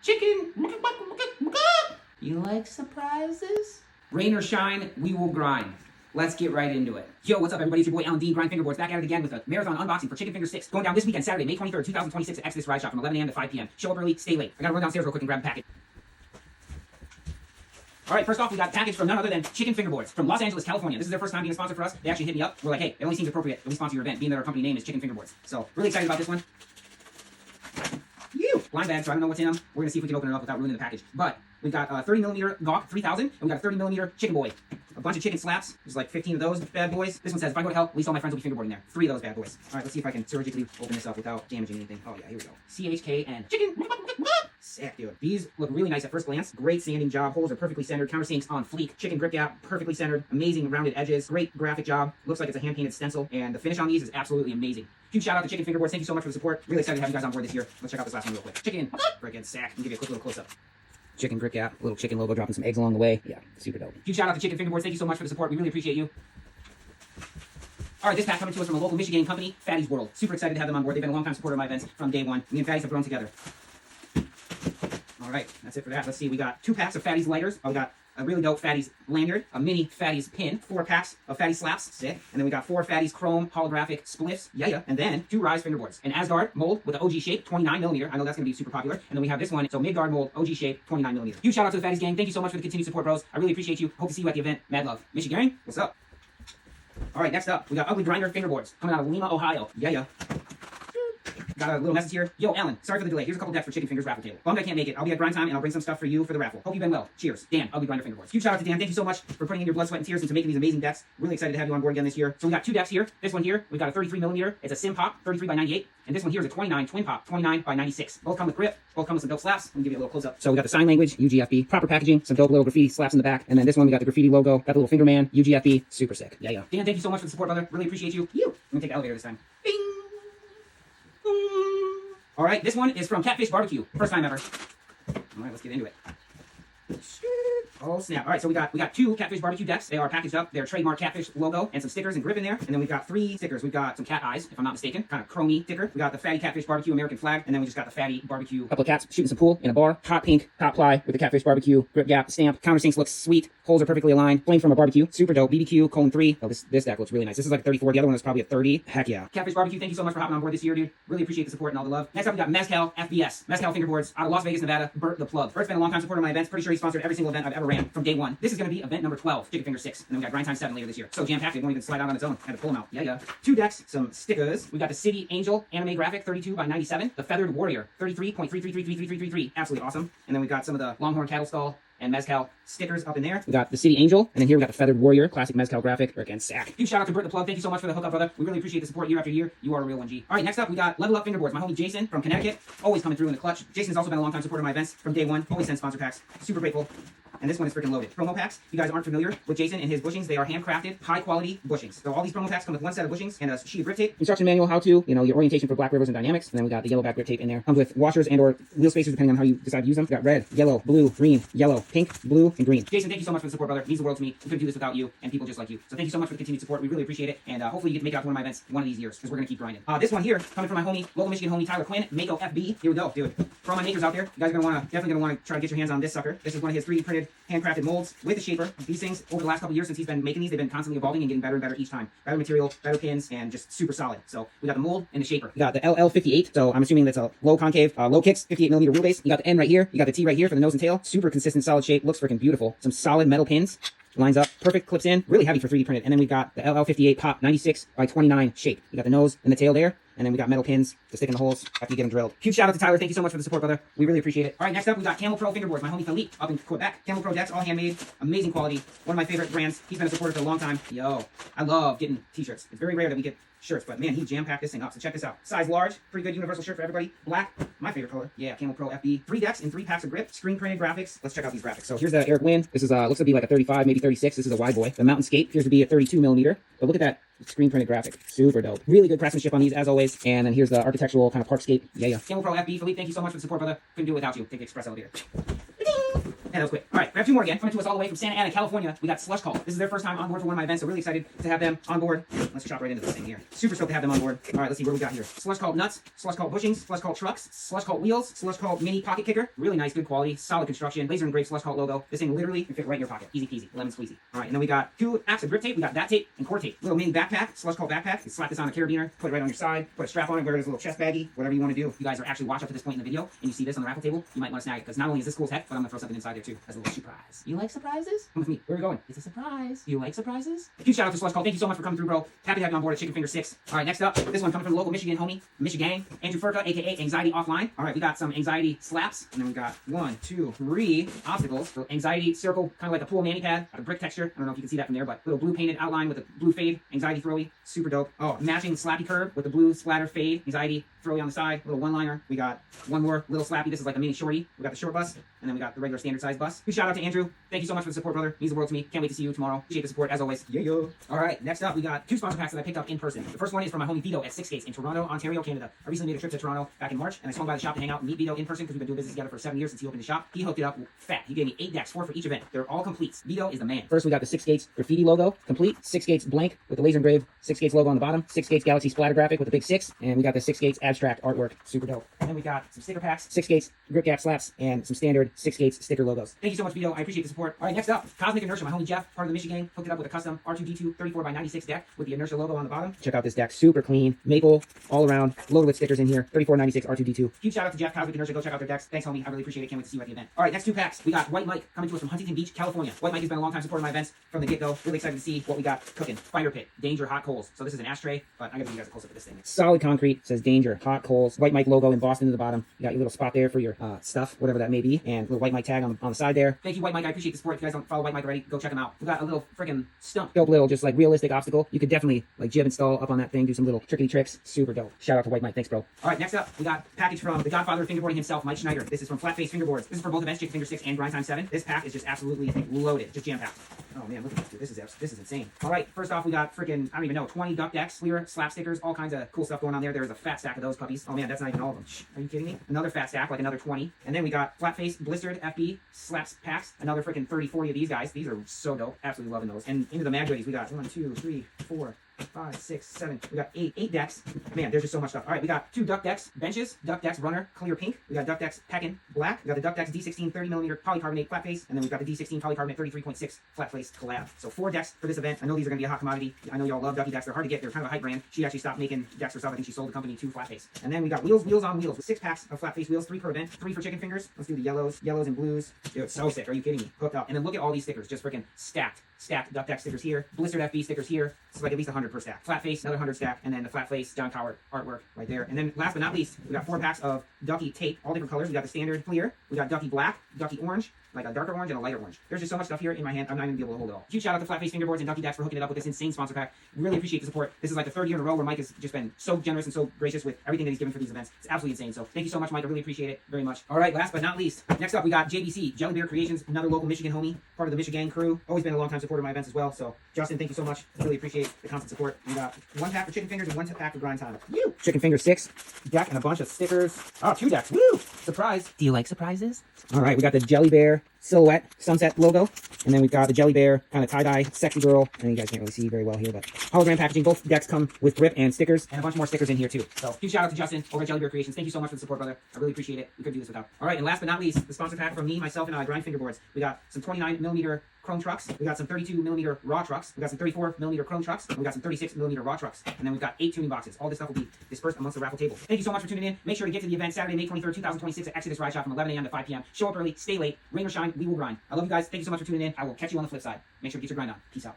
Chicken. You like surprises? Rain or shine, we will grind. Let's get right into it. Yo, what's up, everybody? It's your boy, Alan Dean, Grind Fingerboards, back at it again with a marathon unboxing for Chicken Finger 6. Going down this weekend, Saturday, May 23rd, 2026 at Exodus Ride Shop from 11 a.m. to 5 p.m. Show up early, stay late. I gotta run downstairs real quick and grab a package. All right, first off, we got a package from none other than Chicken Fingerboards from Los Angeles, California. This is their first time being a sponsor for us. They actually hit me up. We're like, hey, it only seems appropriate that we sponsor your event, being that our company name is Chicken Fingerboards. So, really excited about this one. Blind bag, so I don't know what's in them. We're gonna see if we can open it up without ruining the package. But we've got a 30mm Gawk 3000, and we got a 30mm Chicken Boy. A bunch of chicken slaps. There's like 15 of those bad boys. This one says, if I go to hell, at least all my friends will be fingerboarding there. 3 of those bad boys. All right, let's see if I can surgically open this up without damaging anything. Oh yeah, here we go. CHKN. Chicken. Sick, dude. These look really nice at first glance. Great sanding job. Holes are perfectly centered. Countersinks on fleek. Chicken grip gap, perfectly centered. Amazing rounded edges. Great graphic job. Looks like it's a hand-painted stencil. And the finish on these is absolutely amazing. Huge shout out to Chicken Fingerboards. Thank you so much for the support. Really excited to have you guys on board this year. Let's check out this last one real quick. Chicken. Freaking sack. Let me give you a quick little close-up. Chicken grip gap, little chicken logo, dropping some eggs along the way. Yeah, super dope. Huge shout out to Chicken Fingerboards. Thank you so much for the support. We really appreciate you. All right, this pack coming to us from a local Michigan company, Fatty's World. Super excited to have them on board. They've been a long time supporter of my events from day one. Me and Fatty's have grown together. All right, that's it for that. Let's see. We got 2 packs of Fatty's lighters. We got a really dope Fatty's lanyard, a mini Fatty's pin, 4 packs of Fatty's slaps, sick. And then we got 4 Fatty's chrome holographic spliffs, yeah. And then 2 Rise fingerboards. An Asgard mold with the OG shape, 29mm. I know that's going to be super popular. And then we have this one, so Midgard mold, OG shape, 29mm. Huge shout out to the Fatty's gang. Thank you so much for the continued support, bros. I really appreciate you. Hope to see you at the event. Mad love. Michigan gang, what's up? All right, next up, we got Ugly Grinder fingerboards coming out of Lima, Ohio. Yeah. Got a little message here. Yo, Alan, sorry for the delay. Here's a couple decks for Chicken Fingers raffle table. Bummed I can't make it. I'll be at grind time and I'll bring some stuff for you for the raffle. Hope you've been well. Cheers. Dan, Ugly Grinder Fingerboards. Huge shout out to Dan. Thank you so much for putting in your blood, sweat, and tears into making these amazing decks. Really excited to have you on board again this year. So we got 2 decks here. This one here, we've got a 33mm. It's a Sim Pop, 33 by 98. And this one here is a 29 Twin Pop, 29 by 96. Both come with grip. Both come with some dope slaps. Let me give you a little close up. So we got the sign language, UGFB, proper packaging, some dope little graffiti slaps in the back. And then this one, we got the graffiti logo, got the little finger man, UGFB, super sick. Yeah. Dan, thank you so much for the support, brother. Really appreciate you. I'm gonna take the elevator this time. Bing! All right, this one is from Catfish Barbecue. First time ever. All right, let's get into it. Oh snap. All right, so we got 2 Catfish Barbecue decks. They are packaged up. They're trademark Catfish logo and some stickers and grip in there. And then we've got 3 stickers. We've got some cat eyes, if I'm not mistaken, kind of chromey sticker. We got the Fatty Catfish Barbecue American flag, and then we just got the Fatty Barbecue. Couple of cats shooting some pool in a bar. Hot pink, hot ply with the Catfish Barbecue grip gap stamp. Countersinks looks sweet. Holes are perfectly aligned. Flame from a barbecue. Super dope. BBQ, colon 3. Oh, this deck looks really nice. This is like a 34. The other one is probably a 30. Heck yeah. Catfish Barbecue, thank you so much for hopping on board this year, dude. Really appreciate the support and all the love. Next up, we got Mezcal FBS. Mezcal Fingerboards out of Las Vegas, Nevada. Bert the Plug. Bert's been a long time supporter of my events. Pretty sure he sponsored every single event I've ever ran from day one. This is going to be event number 12, Chicken Finger 6. And then we got Grind Time 7 later this year. So jam-packed, it won't even slide out on its own. Had to pull them out. Yeah. 2 decks, some stickers. We got the City Angel anime graphic, 32 by 97. The Feathered Warrior, 33.33333333. Absolutely awesome. And then we got some of the Longhorn Cattle Skull and Mezcal stickers up in there. We got the City Angel, and then here we got the Feathered Warrior, classic Mezcal graphic, again, sack. Huge shout out to Bert the Plug. Thank you so much for the hookup, brother. We really appreciate the support year after year. You are a real one, G. All right, next up, we got Level Up Fingerboards. My homie Jason from Connecticut, always coming through in the clutch. Jason's also been a long time supporter of my events from day one. Always sends sponsor packs. Super grateful. And this one is freaking loaded. Promo packs. If you guys aren't familiar with Jason and his bushings, they are handcrafted, high quality bushings. So all these promo packs come with 1 set of bushings and a sheet of grip tape. Instruction manual, how to, your orientation for black rivers and dynamics. And then we got the yellow back grip tape in there. Comes with washers and or wheel spacers depending on how you decide to use them. We got red, yellow, blue, green, yellow, pink, blue, and green. Jason, thank you so much for the support, brother. It means the world to me. We couldn't do this without you and people just like you. So thank you so much for the continued support. We really appreciate it. And hopefully you get to make it out to one of my events one of these years because we're going to keep grinding. This one here, coming from my homie, local Michigan homie, Tyler Quinn, Mako FB. Here we go, dude. For all my makers out there, you guys are definitely going to want to try to get your hands on this sucker. This is one of his 3D printed, handcrafted molds with a shaper. These things, over the last couple years since he's been making these, they've been constantly evolving and getting better and better each time. Better material, better pins, and just super solid. So we got the mold and the shaper. We got the LL58, so I'm assuming that's a low concave, low kicks, 58mm wheelbase. You got the N right here. You got the T right here for the nose and tail. Super consistent, solid shape. Looks freaking beautiful. Some solid metal pins. Lines up, perfect, clips in, really heavy for 3D printed. And then we've got the LL58 Pop 96 by 29 shape. You got the nose and the tail there. And then we got metal pins to stick in the holes after you get them drilled. Huge shout out to Tyler. Thank you so much for the support, brother. We really appreciate it. All right, next up, we got Camel Pro Fingerboards. My homie Philippe up in Quebec. Camel Pro decks, all handmade. Amazing quality. One of my favorite brands. He's been a supporter for a long time. Yo, I love getting t-shirts. It's very rare that we get shirts, but man, he jam-packed this thing up. So check this out. Size large, pretty good universal shirt for everybody. Black, my favorite color. Yeah, Camel Pro FB. 3 decks and 3 packs of grip. Screen printed graphics. Let's check out these graphics. So here's the Eric Wynn. This is looks to be like a 35, maybe 36. This is a wide boy. The Mountain Skate appears to be a 32mm. But look at that screen printed graphic. Super dope. Really good craftsmanship on these as always. And then here's the architectural kind of parkscape. Yeah. Camel Pro FB. Philippe, thank you so much for the support, brother. Couldn't do it without you. Take the express elevator. Yeah, that was quick. All right, we have two more again. Coming to us all the way from Santa Ana, California. We got Slush Call. This is their first time on board for one of my events, so really excited to have them on board. Let's chop right into this thing here. Super stoked to have them on board. All right, let's see what we got here. Slush Call Nuts, Slush Call Bushings, Slush Call Trucks, Slush Call Wheels, Slush Call Mini Pocket Kicker. Really nice, good quality, solid construction, laser engraved Slush Call logo. This thing literally can fit right in your pocket. Easy peasy, lemon squeezy. All right, and then we got two packs of grip tape. We got that tape and core tape. Little mini backpack, Slush Call backpack. You slap this on a carabiner, put it right on your side, put a strap on it, wear it as a little chest baggie, whatever you want to do. If you guys are actually watching up to this point in the video and you see this on the raffle table, you might want to snag it because not only is this cool as heck, but I'm gonna throw something inside there too as a little surprise. You like surprises? Come with me. Where are we going? It's a surprise. You like surprises? Huge shout out to Slush Call. Thank you so much for coming through, bro. Happy to have you on board at Chicken Finger 6. All right, next up, this one coming from the local Michigan homie, Michigan, Andrew Furka, aka Anxiety Offline. All right, we got some anxiety slaps, and then we got 1, 2, 3 obstacles. So anxiety circle, kind of like a pool mani pad, got a brick texture. I don't know if you can see that from there, but little blue painted outline with a blue fade, anxiety throwy, super dope. Oh, matching slappy curve with the blue splatter fade, anxiety throwy on the side, little one-liner. We got one more little slappy. This is like a mini shorty. We got the short bus, and then we got the regular standard size bus. Huge shout out to Andrew. Thank you so much for the support, brother. Means the world to me. Can't wait to see you tomorrow. Appreciate the support as always. Yeah, yo. All right, next up, we got two sponsor packs that I picked up in person. The first one is from my homie Vito at Six Skates in Toronto, Ontario, Canada. I recently made a trip to Toronto back in March, and I swung by the shop to hang out and meet Vito in person because we've been doing business together for 7 years since he opened the shop. He hooked it up fat. He gave me 8 decks, 4 for each event. They're all completes. Vito is the man. First, we got the Six Skates graffiti logo, complete. Six Skates blank with the laser engraved Six Skates logo on the bottom. Six Skates Galaxy splatter graphic with the big 6, and we got the Six Skates abstract artwork. Super dope. And then we got some sticker packs, Six Skates grip gap slaps, and some standard Six Skates sticker logos. Thank you so much, Vito. I appreciate the support. All right, next up, Cosmic Inertia. My homie Jeff, part of the Michigan, hooked it up with a custom R2D2 34x96 deck with the Inertia logo on the bottom. Check out this deck, super clean, maple, all around, loaded with stickers in here. 3496 R2D2. Huge shout out to Jeff, Cosmic Inertia. Go check out their decks. Thanks, homie. I really appreciate it. Can't wait to see you at the event. All right, next two packs. We got White Mike coming to us from Huntington Beach, California. White Mike has been a long time supporter of my events from the get-go. Really excited to see what we got cooking. Fire pit, danger, hot coals. So this is an ashtray, but I gotta give you guys a close up of this thing. Solid concrete, says danger, hot coals. White Mike logo embossed into the bottom. You got your little spot there for your stuff, whatever that may be, and little White Mike tag on the side there. Thank you, White Mike. I appreciate the support. If you guys don't follow White Mike already, go check him out. We got a little freaking stump. Dope little, just like realistic obstacle. You could definitely like jib and stall up on that thing, do some little trickety tricks. Super dope. Shout out to White Mike. Thanks, bro. All right, next up, we got a package from the godfather of fingerboarding himself, Mike Schneider. This is from Flat Face Fingerboards. This is for both events, Chicken Finger 6 and Grind Time 7. This pack is just absolutely loaded, just jam-packed. Oh man, look at this, dude. This is insane. All right, first off, we got freaking, I don't even know, 20 duck decks, clear, slap stickers, all kinds of cool stuff going on there. There's a fat stack of those puppies. Oh man, that's not even all of them. Shh, are you kidding me? Another fat stack, like another 20. And then we got flat face, blistered FB, slaps packs, another freaking 30, 40 of these guys. These are so dope. Absolutely loving those. And into the mag goodies, we got 1, 2, 3, 4, 5, 6, 7. We got 8 decks. Man, there's just so much stuff. All right, we got 2 duck decks benches, duck decks runner clear pink. We got duck decks packing black. We got the duck decks D16 30mm polycarbonate flat face, and then we got the D16 polycarbonate 33.6 flat face collab. So 4 decks for this event. I know these are gonna be a hot commodity. I know y'all love ducky decks. They're hard to get. They're kind of a hype brand. She actually stopped making decks herself. I think she sold the company to Flat Face. And then we got wheels on wheels with 6 packs of flat face wheels, 3 per event, 3 for chicken fingers. Let's do the yellows and blues. Dude, so sick. Are you kidding me? Hooked up. And then look at all these stickers, just freaking stacked duck deck stickers here, blistered FB stickers here. It's like at least 100 per stack. Flat face, another 100 stack, and then the flat face John Coward artwork right there. And then last but not least, we got 4 packs of ducky tape, all different colors. We got the standard clear, we got ducky black, ducky orange, like a darker orange and a lighter orange. There's just so much stuff here in my hand, I'm not even gonna be able to hold it all. Huge shout out to Flat Face Fingerboards and Ducky Decks for hooking it up with this insane sponsor pack. Really appreciate the support. This is like the 3rd year in a row where Mike has just been so generous and so gracious with everything that he's given for these events. It's absolutely insane. So thank you so much, Mike. I really appreciate it very much. All right, last but not least, next up we got JBC, Jelly Bear Creations, another local Michigan homie, part of the Michigan crew. Always been a long time supporter of my events as well. So Justin, thank you so much. Really appreciate the constant support. We got 1 pack for chicken fingers and 1 pack for grind time. Woo! Chicken finger 6 deck and a bunch of stickers. Oh, 2 decks. Woo! Surprise. Do you like surprises? All right, we got the Jelly Bear silhouette sunset logo, and then we've got the Jelly Bear kind of tie-dye sexy girl. I know you guys can't really see very well here, but hologram packaging. Both decks come with grip and stickers, and a bunch more stickers in here too. So huge shout out to Justin over at Jelly Bear Creations. Thank you so much for the support, brother. I really appreciate it. We couldn't do this without. All right, and last but not least, the sponsor pack from me, myself, and Grind Fingerboards. We got some 29mm chrome trucks. We got some 32mm raw trucks. We got some 34mm chrome trucks. And we got some 36mm raw trucks. And then we've got 8 tuning boxes. All this stuff will be dispersed amongst the raffle table. Thank you so much for tuning in. Make sure to get to the event Saturday, May 23rd, 2026 at Exodus Ride Shop from 11 a.m. to 5 p.m. Show up early, stay late, rain or shine, we will grind. I love you guys. Thank you so much for tuning in. I will catch you on the flip side. Make sure to get your grind on. Peace out.